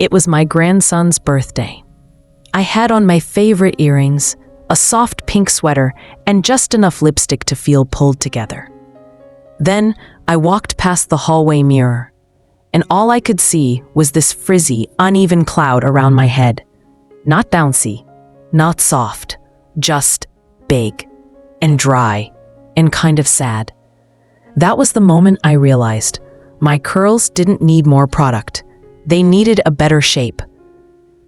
It was my grandson's birthday. I had on my favorite earrings, a soft pink sweater, and just enough lipstick to feel pulled together. Then I walked past the hallway mirror, and all I could see was this frizzy, uneven cloud around my head. Not bouncy, not soft, just big and dry and kind of sad. That was the moment I realized my curls didn't need more product. They needed a better shape.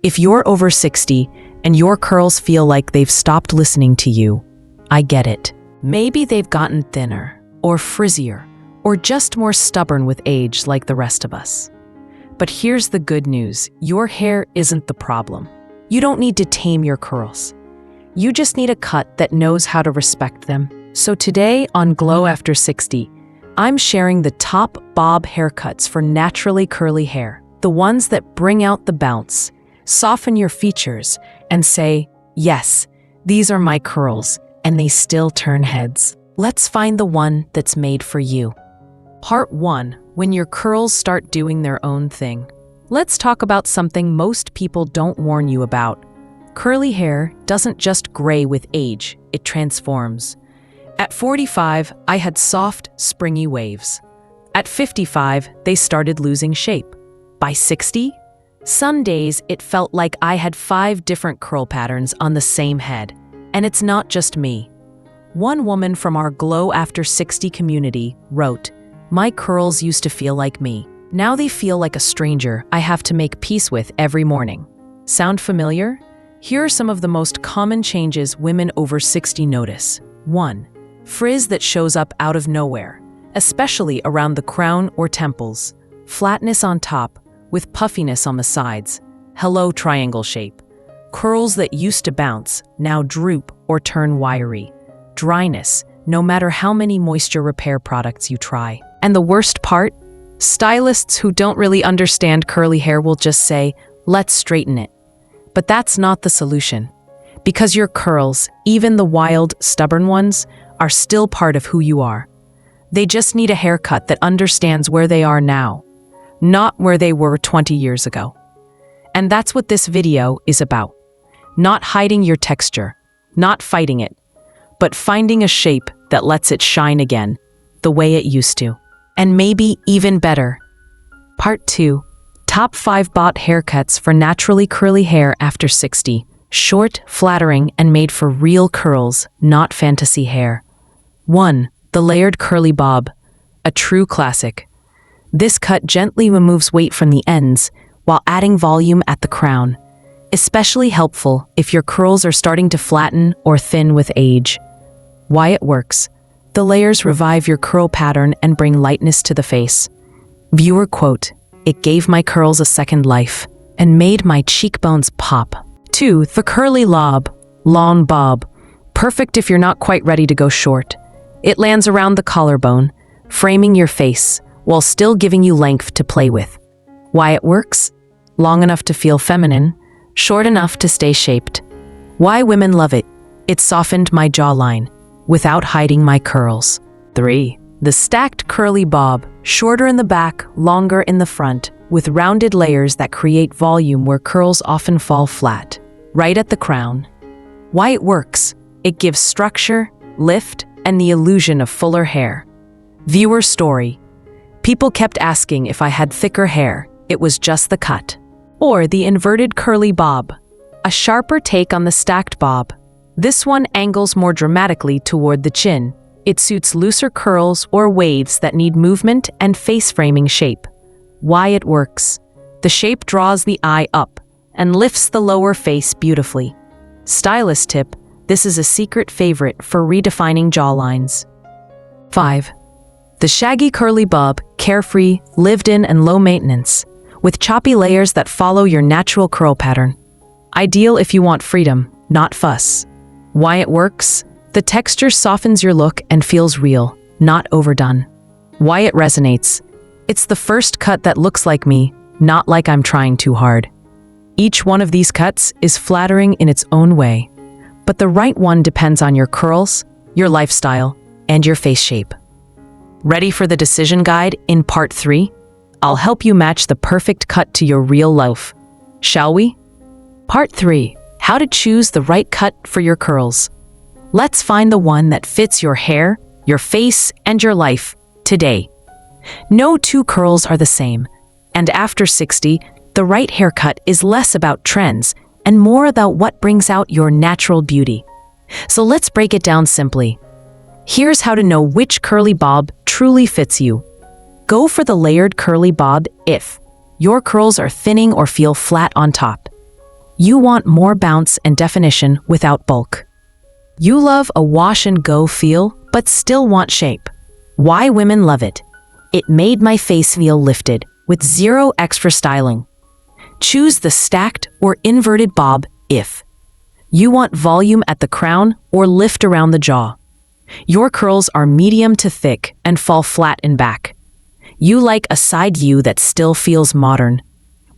If you're over 60 and your curls feel like they've stopped listening to you, I get it. Maybe they've gotten thinner or frizzier or just more stubborn with age like the rest of us. But here's the good news. Your hair isn't the problem. You don't need to tame your curls. You just need a cut that knows how to respect them. So today on Glow After 60, I'm sharing the top bob haircuts for naturally curly hair. The ones that bring out the bounce, soften your features, and say, yes, these are my curls, and they still turn heads. Let's find the one that's made for you. Part 1. When your curls start doing their own thing. Let's talk about something most people don't warn you about. Curly hair doesn't just gray with age, it transforms. At 45, I had soft, springy waves. At 55, they started losing shape. By 60, some days it felt like I had 5 different curl patterns on the same head. And it's not just me. One woman from our Glow After 60 community wrote, "My curls used to feel like me. Now they feel like a stranger I have to make peace with every morning." Sound familiar? Here are some of the most common changes women over 60 notice. 1. Frizz that shows up out of nowhere, especially around the crown or temples. Flatness on top, with puffiness on the sides. Hello, triangle shape. Curls that used to bounce, now droop or turn wiry. Dryness, no matter how many moisture repair products you try. And the worst part? Stylists who don't really understand curly hair will just say, let's straighten it. But that's not the solution. Because your curls, even the wild, stubborn ones, are still part of who you are. They just need a haircut that understands where they are now, not where they were 20 years ago. And that's what this video is about. Not hiding your texture, not fighting it, but finding a shape that lets it shine again, the way it used to. And maybe even better. Part 2. Top 5 bot haircuts for naturally curly hair after 60. Short, flattering, and made for real curls, not fantasy hair. 1. The layered curly bob. A true classic. This cut gently removes weight from the ends while adding volume at the crown. Especially helpful if your curls are starting to flatten or thin with age. Why it works. The layers revive your curl pattern and bring lightness to the face. Viewer quote, "It gave my curls a second life and made my cheekbones pop." 2. The curly lob, long bob. Perfect if you're not quite ready to go short. It lands around the collarbone, framing your face while still giving you length to play with. Why it works? Long enough to feel feminine, short enough to stay shaped. Why women love it? It softened my jawline without hiding my curls. 3. The stacked curly bob, shorter in the back, longer in the front, with rounded layers that create volume where curls often fall flat, right at the crown. Why it works? It gives structure, lift, and the illusion of fuller hair. Viewer story. People kept asking if I had thicker hair. It was just the cut. Or the inverted curly bob, a sharper take on the stacked bob. This one angles more dramatically toward the chin. It suits looser curls or waves that need movement and face-framing shape. Why it works? The shape draws the eye up and lifts the lower face beautifully. Stylist tip, this is a secret favorite for redefining jawlines. 5. The shaggy curly bob, carefree, lived-in and low maintenance, with choppy layers that follow your natural curl pattern. Ideal if you want freedom, not fuss. Why it works? The texture softens your look and feels real, not overdone. Why it resonates? It's the first cut that looks like me, not like I'm trying too hard. Each one of these cuts is flattering in its own way, but the right one depends on your curls, your lifestyle, and your face shape. Ready for the decision guide in part 3? I'll help you match the perfect cut to your real life, shall we? Part 3. How to choose the right cut for your curls. Let's find the one that fits your hair, your face, and your life today. No two curls are the same, and after 60, the right haircut is less about trends and more about what brings out your natural beauty. So let's break it down simply. Here's how to know which curly bob truly fits you. Go for the layered curly bob if your curls are thinning or feel flat on top. You want more bounce and definition without bulk. You love a wash and go feel, but still want shape. Why women love it. It made my face feel lifted, with zero extra styling. Choose the stacked or inverted bob if you want volume at the crown or lift around the jaw. Your curls are medium to thick and fall flat in back. You like a side view that still feels modern.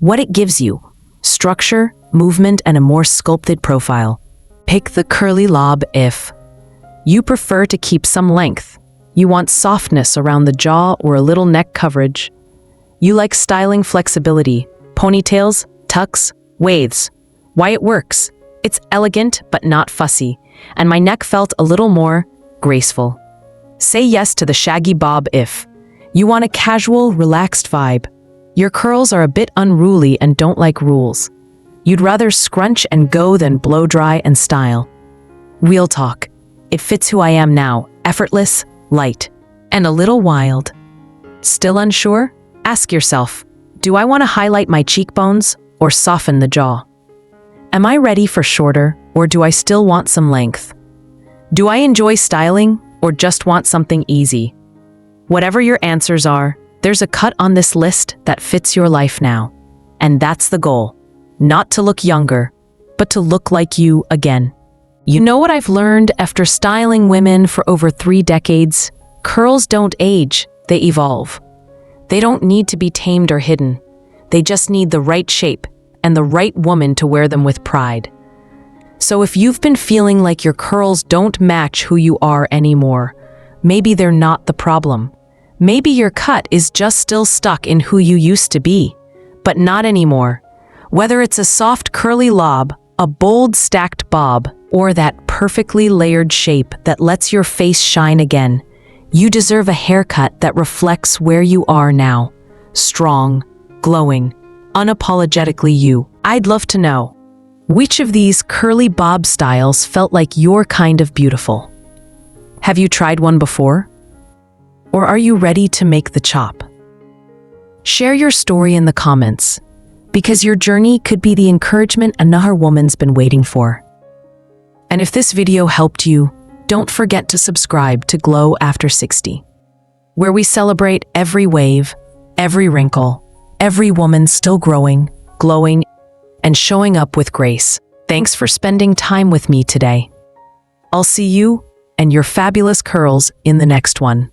What it gives you: structure, movement, and a more sculpted profile. Pick the curly lob if you prefer to keep some length. You want softness around the jaw or a little neck coverage. You like styling flexibility, ponytails, tucks, waves. Why it works: it's elegant but not fussy, and my neck felt a little more graceful. Say yes to the shaggy bob if you want a casual, relaxed vibe. Your curls are a bit unruly and don't like rules. You'd rather scrunch and go than blow dry and style. Real talk. It fits who I am now, effortless, light, and a little wild. Still unsure? Ask yourself, do I want to highlight my cheekbones or soften the jaw? Am I ready for shorter, or do I still want some length? Do I enjoy styling or just want something easy? Whatever your answers are, there's a cut on this list that fits your life now. And that's the goal. Not to look younger, but to look like you again. You know what I've learned after styling women for over 3 decades? Curls don't age, they evolve. They don't need to be tamed or hidden. They just need the right shape and the right woman to wear them with pride. So if you've been feeling like your curls don't match who you are anymore, maybe they're not the problem. Maybe your cut is just still stuck in who you used to be, but not anymore. Whether it's a soft curly lob, a bold stacked bob, or that perfectly layered shape that lets your face shine again, you deserve a haircut that reflects where you are now. Strong, glowing, unapologetically you. I'd love to know, which of these curly bob styles felt like your kind of beautiful? Have you tried one before? Or are you ready to make the chop? Share your story in the comments, because your journey could be the encouragement another woman's been waiting for. And if this video helped you, don't forget to subscribe to Glow After 60, where we celebrate every wave, every wrinkle, every woman still growing, glowing, and showing up with grace. Thanks for spending time with me today. I'll see you and your fabulous curls in the next one.